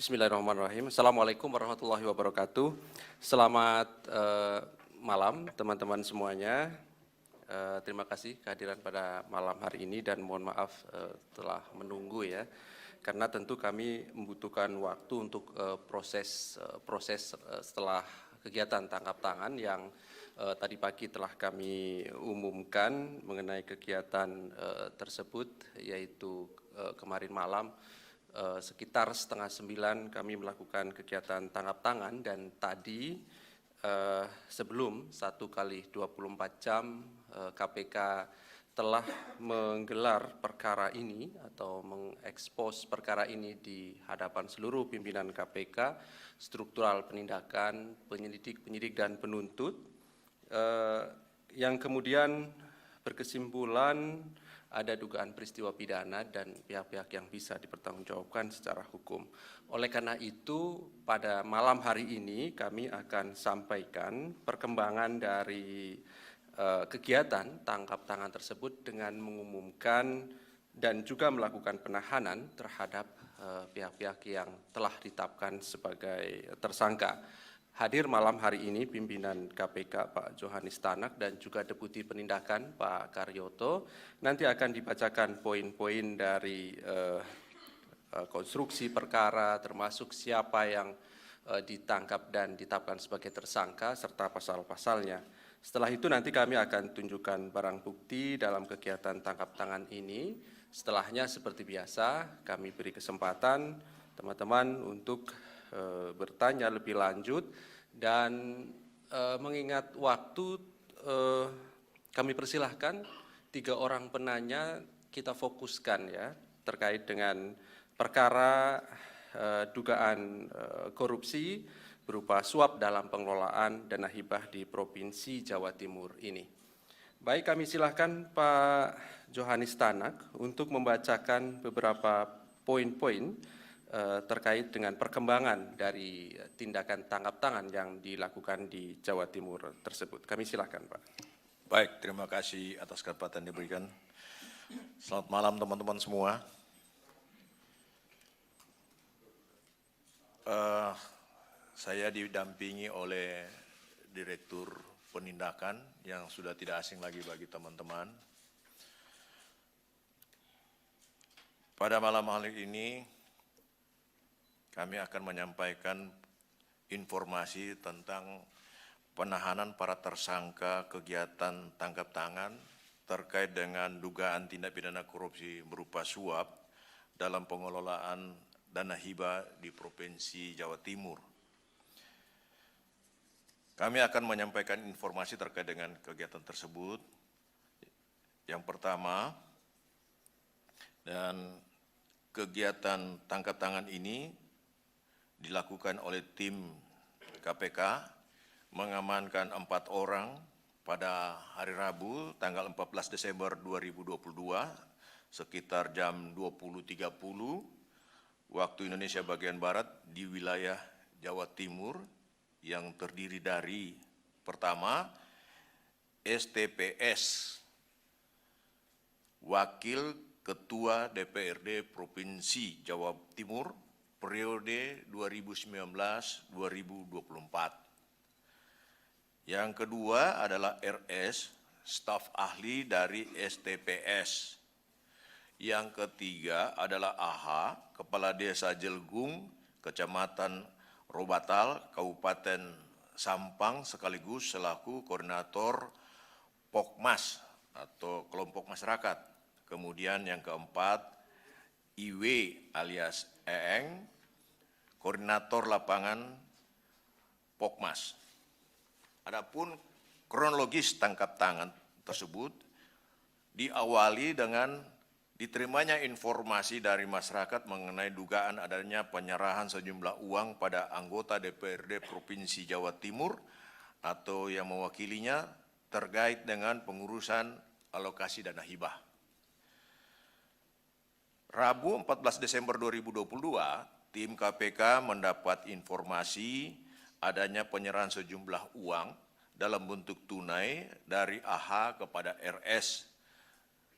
Bismillahirrahmanirrahim. Assalamualaikum warahmatullahi wabarakatuh. Selamat malam teman-teman semuanya. Terima kasih kehadiran pada malam hari ini dan mohon maaf telah menunggu ya. Karena tentu kami membutuhkan waktu untuk proses setelah kegiatan tangkap tangan yang tadi pagi telah kami umumkan mengenai kegiatan tersebut, yaitu kemarin malam sekitar 8:30 kami melakukan kegiatan tangkap tangan, dan tadi sebelum 1x24 jam KPK telah menggelar perkara ini atau mengekspos perkara ini di hadapan seluruh pimpinan KPK, struktural penindakan, penyidik dan penuntut, yang kemudian berkesimpulan ada dugaan peristiwa pidana dan pihak-pihak yang bisa dipertanggungjawabkan secara hukum. Oleh karena itu, pada malam hari ini kami akan sampaikan perkembangan dari kegiatan tangkap tangan tersebut dengan mengumumkan dan juga melakukan penahanan terhadap pihak-pihak yang telah ditetapkan sebagai tersangka. Hadir malam hari ini pimpinan KPK Pak Johanis Tanak dan juga Deputi Penindakan Pak Karyoto. Nanti akan dibacakan poin-poin dari konstruksi perkara, termasuk siapa yang ditangkap dan ditetapkan sebagai tersangka serta pasal-pasalnya. Setelah itu nanti kami akan tunjukkan barang bukti dalam kegiatan tangkap tangan ini. Setelahnya seperti biasa kami beri kesempatan teman-teman untuk bertanya lebih lanjut, dan mengingat waktu kami persilahkan 3 orang penanya kita fokuskan ya terkait dengan perkara dugaan korupsi berupa suap dalam pengelolaan dana hibah di Provinsi Jawa Timur ini. Baik, kami silahkan Pak Johanis Tanak untuk membacakan beberapa poin-poin terkait dengan perkembangan dari tindakan tangkap tangan yang dilakukan di Jawa Timur tersebut. Kami silakan, Pak. Baik, terima kasih atas kesempatan yang diberikan. Selamat malam teman-teman semua. Saya didampingi oleh Direktur Penindakan yang sudah tidak asing lagi bagi teman-teman. Pada malam hari ini kami akan menyampaikan informasi tentang penahanan para tersangka kegiatan tangkap tangan terkait dengan dugaan tindak pidana korupsi berupa suap dalam pengelolaan dana hibah di Provinsi Jawa Timur. Kami akan menyampaikan informasi terkait dengan kegiatan tersebut. Yang pertama, dan kegiatan tangkap tangan ini dilakukan oleh tim KPK mengamankan 4 orang pada hari Rabu tanggal 14 Desember 2022 sekitar jam 20.30 waktu Indonesia bagian Barat di wilayah Jawa Timur yang terdiri dari pertama STPS Wakil Ketua DPRD Provinsi Jawa Timur periode 2019-2024. Yang kedua adalah RS, staf ahli dari STPS. Yang ketiga adalah AH, Kepala Desa Jelgung, Kecamatan Robatal, Kabupaten Sampang, sekaligus selaku koordinator Pokmas atau kelompok masyarakat. Kemudian yang keempat, IW alias Eeng, koordinator lapangan Pokmas. Adapun kronologis tangkap tangan tersebut diawali dengan diterimanya informasi dari masyarakat mengenai dugaan adanya penyerahan sejumlah uang pada anggota DPRD Provinsi Jawa Timur atau yang mewakilinya terkait dengan pengurusan alokasi dana hibah. Rabu 14 Desember 2022, tim KPK mendapat informasi adanya penyerahan sejumlah uang dalam bentuk tunai dari AH kepada RS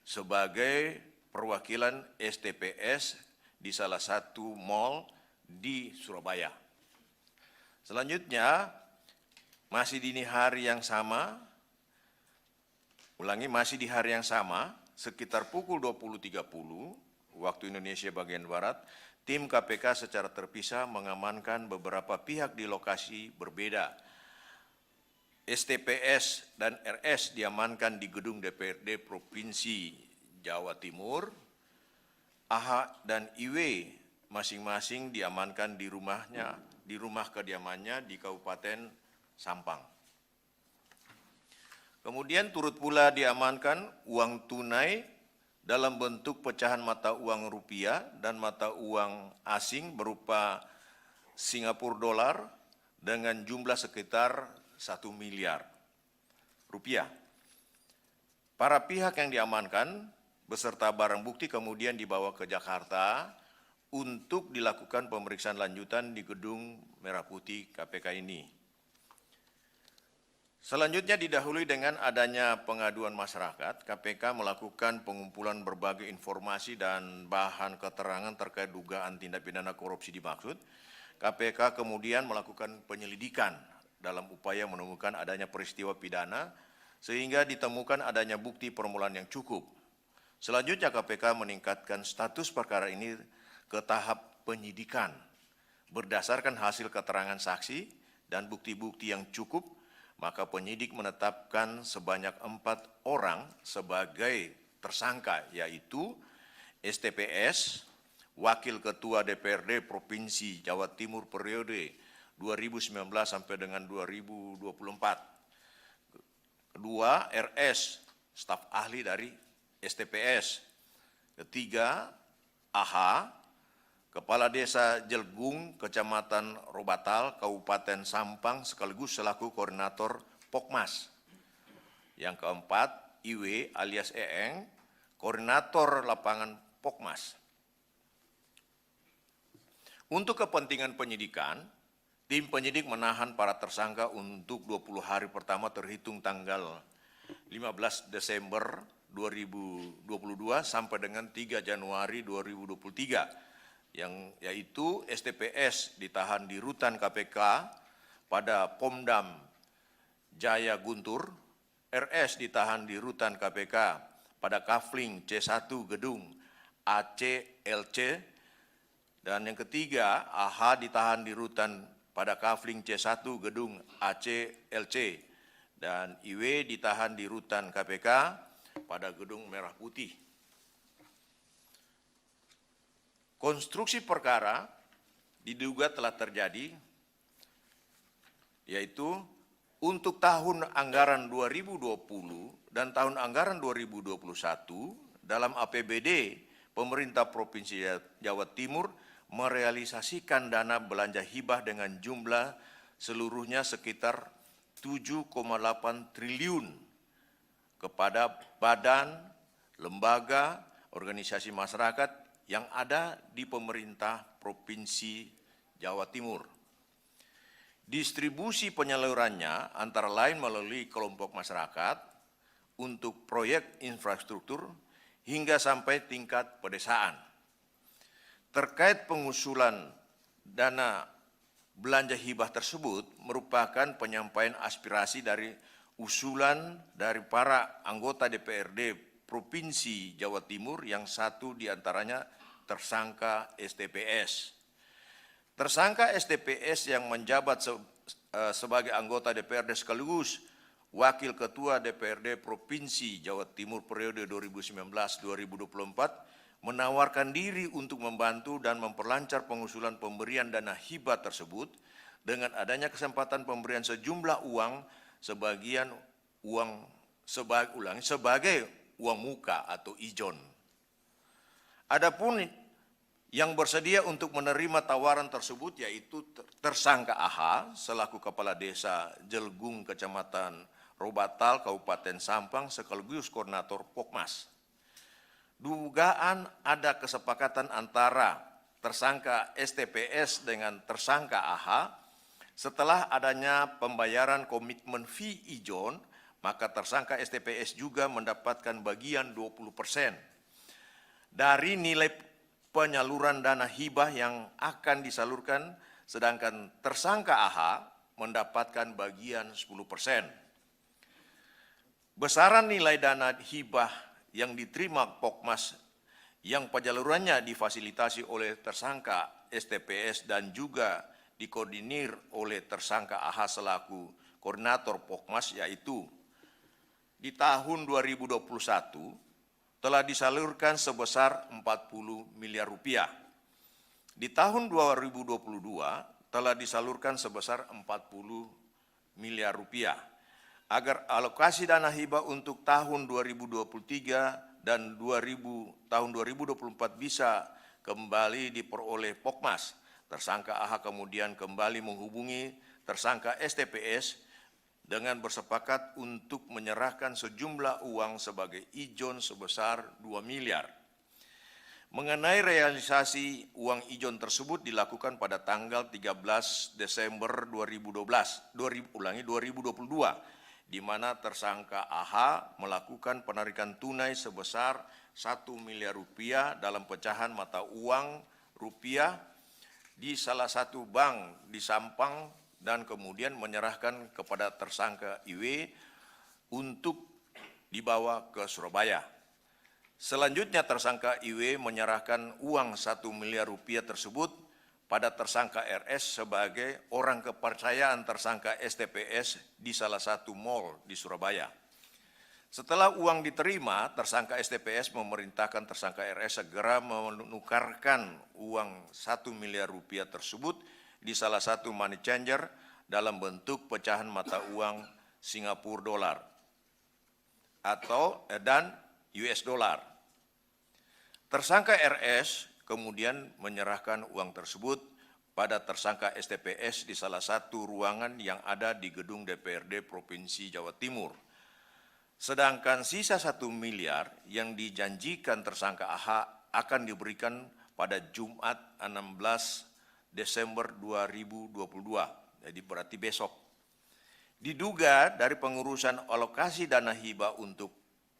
sebagai perwakilan STPS di salah satu mal di Surabaya. Selanjutnya, masih di hari yang sama, masih di hari yang sama, sekitar pukul 20.30 waktu Indonesia bagian Barat, tim KPK secara terpisah mengamankan beberapa pihak di lokasi berbeda. STPS dan RS diamankan di gedung DPRD Provinsi Jawa Timur. AH dan IW masing-masing diamankan di rumah kediamannya di Kabupaten Sampang. Kemudian turut pula diamankan uang tunai dalam bentuk pecahan mata uang rupiah dan mata uang asing berupa Singapura dolar dengan jumlah sekitar 1 miliar rupiah. Para pihak yang diamankan beserta barang bukti kemudian dibawa ke Jakarta untuk dilakukan pemeriksaan lanjutan di Gedung Merah Putih KPK ini. Selanjutnya didahului dengan adanya pengaduan masyarakat, KPK melakukan pengumpulan berbagai informasi dan bahan keterangan terkait dugaan tindak pidana korupsi dimaksud. KPK kemudian melakukan penyelidikan dalam upaya menemukan adanya peristiwa pidana sehingga ditemukan adanya bukti permulaan yang cukup. Selanjutnya KPK meningkatkan status perkara ini ke tahap penyidikan berdasarkan hasil keterangan saksi dan bukti-bukti yang cukup. Maka penyidik menetapkan sebanyak 4 orang sebagai tersangka, yaitu STPS, Wakil Ketua DPRD Provinsi Jawa Timur periode 2019 sampai dengan 2024. Kedua, RS, staf ahli dari STPS. Ketiga, AH, Kepala Desa Jelgung, Kecamatan Robatal, Kabupaten Sampang, sekaligus selaku koordinator Pokmas. Yang keempat, IW alias EEng, koordinator lapangan Pokmas. Untuk kepentingan penyidikan, tim penyidik menahan para tersangka untuk 20 hari pertama terhitung tanggal 15 Desember 2022 sampai dengan 3 Januari 2023. Yaitu STPS ditahan di Rutan KPK pada Pomdam Jaya Guntur, RS ditahan di Rutan KPK pada Kafling C1 Gedung ACLC, dan yang ketiga AH ditahan di Rutan pada Kafling C1 Gedung ACLC, dan IW ditahan di Rutan KPK pada Gedung Merah Putih. Konstruksi perkara diduga telah terjadi, yaitu untuk tahun anggaran 2020 dan tahun anggaran 2021 dalam APBD pemerintah Provinsi Jawa Timur merealisasikan dana belanja hibah dengan jumlah seluruhnya sekitar 7,8 triliun kepada badan, lembaga, organisasi masyarakat yang ada di pemerintah Provinsi Jawa Timur. Distribusi penyalurannya antara lain melalui kelompok masyarakat untuk proyek infrastruktur hingga sampai tingkat pedesaan. Terkait pengusulan dana belanja hibah tersebut merupakan penyampaian aspirasi dari usulan dari para anggota DPRD Provinsi Jawa Timur yang satu diantaranya tersangka STPS. Tersangka STPS yang menjabat sebagai anggota DPRD sekaligus Wakil Ketua DPRD Provinsi Jawa Timur periode 2019-2024 menawarkan diri untuk membantu dan memperlancar pengusulan pemberian dana hibah tersebut dengan adanya kesempatan pemberian sejumlah uang sebagai uang muka atau ijon. Adapun yang bersedia untuk menerima tawaran tersebut yaitu tersangka AH selaku Kepala Desa Jelgung Kecamatan Robatal Kabupaten Sampang sekaligus koordinator Pokmas. Dugaan ada kesepakatan antara tersangka STPS dengan tersangka AH setelah adanya pembayaran komitmen fee ijon, maka tersangka STPS juga mendapatkan bagian 20% dari nilai penyaluran dana hibah yang akan disalurkan, sedangkan tersangka AH mendapatkan bagian 10%. Besaran nilai dana hibah yang diterima Pokmas yang penyalurannya difasilitasi oleh tersangka STPS dan juga dikoordinir oleh tersangka AH selaku koordinator Pokmas, yaitu di tahun 2021 telah disalurkan sebesar 40 miliar rupiah. Di tahun 2022 telah disalurkan sebesar 40 miliar rupiah. Agar alokasi dana hibah untuk tahun 2023 dan tahun 2024 bisa kembali diperoleh Pokmas, tersangka AH kemudian kembali menghubungi tersangka STPS dengan bersepakat untuk menyerahkan sejumlah uang sebagai ijon sebesar 2 miliar. Mengenai realisasi uang ijon tersebut dilakukan pada tanggal 13 Desember 2022, di mana tersangka AH melakukan penarikan tunai sebesar 1 miliar rupiah dalam pecahan mata uang rupiah di salah satu bank di Sampang dan kemudian menyerahkan kepada tersangka IW untuk dibawa ke Surabaya. Selanjutnya tersangka IW menyerahkan uang 1 miliar rupiah tersebut pada tersangka RS sebagai orang kepercayaan tersangka STPS di salah satu mal di Surabaya. Setelah uang diterima, tersangka STPS memerintahkan tersangka RS segera menukarkan uang 1 miliar rupiah tersebut di salah satu money changer dalam bentuk pecahan mata uang Singapura dolar dan US dollar. Tersangka RS kemudian menyerahkan uang tersebut pada tersangka STPS di salah satu ruangan yang ada di gedung DPRD Provinsi Jawa Timur. Sedangkan sisa 1 miliar yang dijanjikan tersangka AH akan diberikan pada Jumat 16 Desember 2022, jadi berarti besok. Diduga dari pengurusan alokasi dana hibah untuk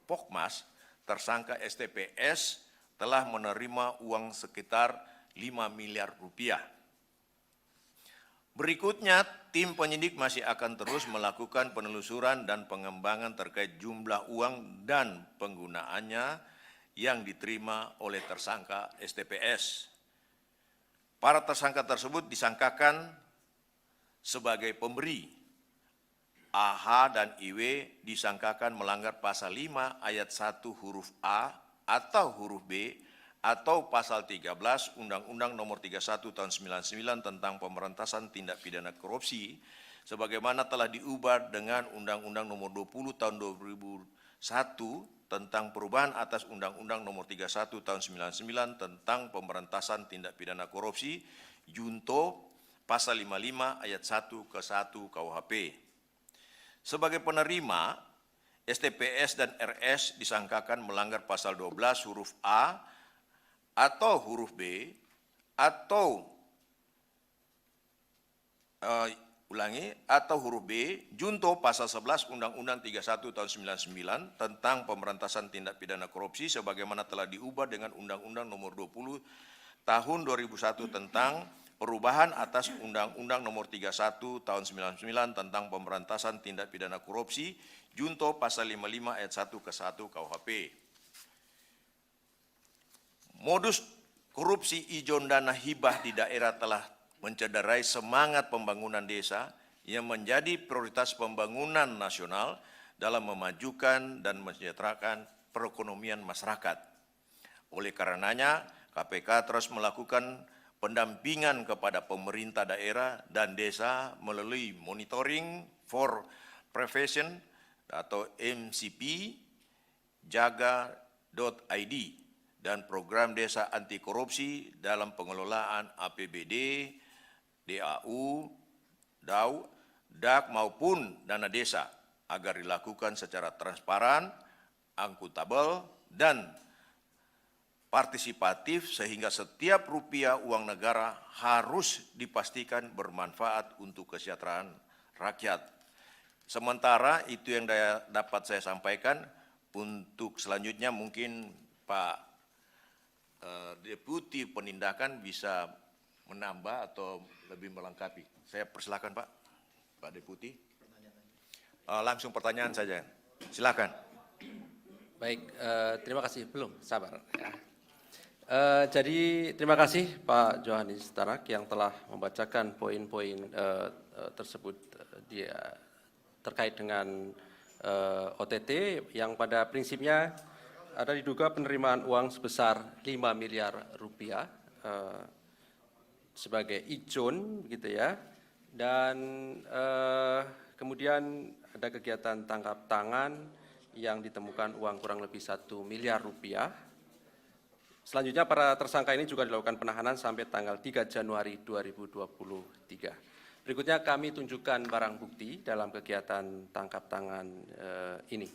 Pokmas, tersangka STPS telah menerima uang sekitar 5 miliar rupiah. Berikutnya, tim penyidik masih akan terus melakukan penelusuran dan pengembangan terkait jumlah uang dan penggunaannya yang diterima oleh tersangka STPS. Para tersangka tersebut disangkakan sebagai pemberi. AH dan IW disangkakan melanggar pasal 5 ayat 1 huruf A atau huruf B atau pasal 13 Undang-Undang Nomor 31 Tahun 99 tentang Pemberantasan Tindak Pidana Korupsi sebagaimana telah diubah dengan Undang-Undang Nomor 20 Tahun 2001 tentang perubahan atas Undang-Undang Nomor 31 Tahun 99 tentang Pemberantasan Tindak Pidana Korupsi Junto pasal 55 ayat 1 ke 1 KUHP. Sebagai penerima, STPS dan RS disangkakan melanggar pasal 12 huruf A atau huruf B atau atau huruf B junto pasal 11 Undang-Undang 31 tahun 99 tentang Pemberantasan Tindak Pidana Korupsi sebagaimana telah diubah dengan Undang-Undang Nomor 20 tahun 2001 tentang perubahan atas Undang-Undang Nomor 31 tahun 99 tentang Pemberantasan Tindak Pidana Korupsi junto pasal 55 ayat 1 ke 1 KUHP. Modus korupsi ijon dana hibah di daerah telah mencederai semangat pembangunan desa yang menjadi prioritas pembangunan nasional dalam memajukan dan mensejahterakan perekonomian masyarakat. Oleh karenanya, KPK terus melakukan pendampingan kepada pemerintah daerah dan desa melalui monitoring for prevention atau MCP, jaga.id, dan program desa anti korupsi dalam pengelolaan APBD, DAU, DAU, DAK maupun dana desa agar dilakukan secara transparan, akuntabel, dan partisipatif sehingga setiap rupiah uang negara harus dipastikan bermanfaat untuk kesejahteraan rakyat. Sementara itu yang dapat saya sampaikan. Untuk selanjutnya mungkin Pak Deputi Penindakan bisa menambah atau lebih melengkapi. Saya persilakan Pak Deputi. Langsung pertanyaan saja. Silakan. Baik, terima kasih. Belum, sabar. Ya. Jadi terima kasih Pak Johanis Tanak yang telah membacakan poin-poin tersebut dia terkait dengan OTT yang pada prinsipnya ada diduga penerimaan uang sebesar 5 miliar rupiah sebagai icun gitu ya, dan kemudian ada kegiatan tangkap tangan yang ditemukan uang kurang lebih 1 miliar rupiah. Selanjutnya para tersangka ini juga dilakukan penahanan sampai tanggal 3 Januari 2023. Berikutnya kami tunjukkan barang bukti dalam kegiatan tangkap tangan ini.